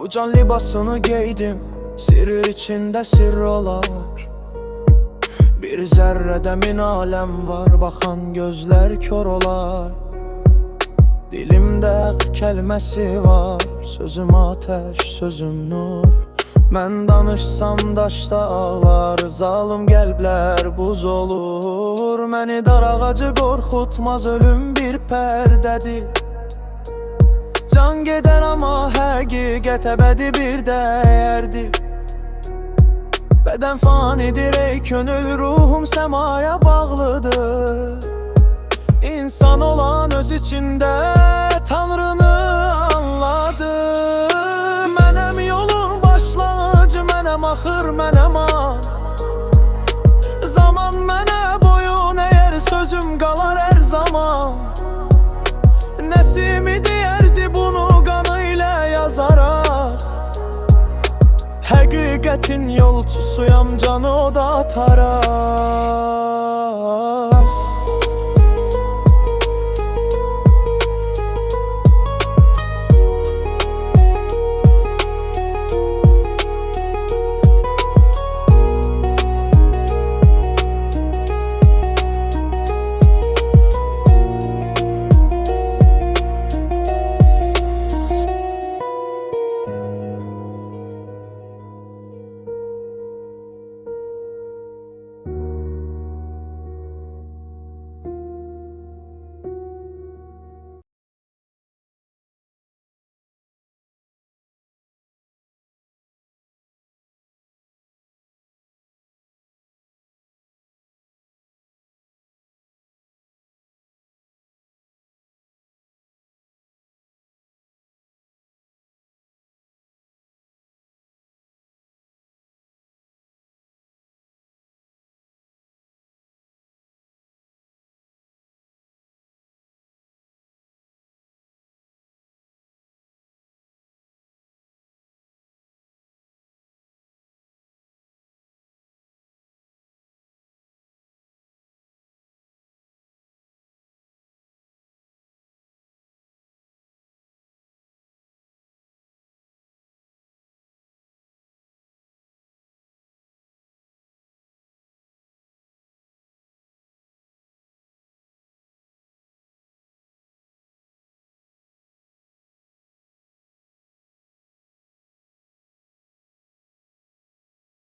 Bu can libasını giydim, sirr içinde sirr olar. Bir zerrede min alem var, bakan gözler kör olar. Dilimdə kəlməsi var, sözüm ateş, sözüm nur. Mən danışsam daşda ağlar, zalım qəlblər buz olur. Məni dar ağacı qorxutmaz, ölüm bir pərdədir. Can gedər amma həqiqət əbədi bir dəyərdir. Bədən fanidir ey könül, ruhum səmaya bağlıdır. İnsan olan öz içində Tanrını anladı. Mənəm yolun başlanğıcı, mənəm axır, mənəm an. Zaman mənə boyun əyər, sözüm qalar hər zaman. Nəsimi deyərdi bunu qanı ilə yazaraq. Həqiqətin yolçusuyam, canı o da ataraq.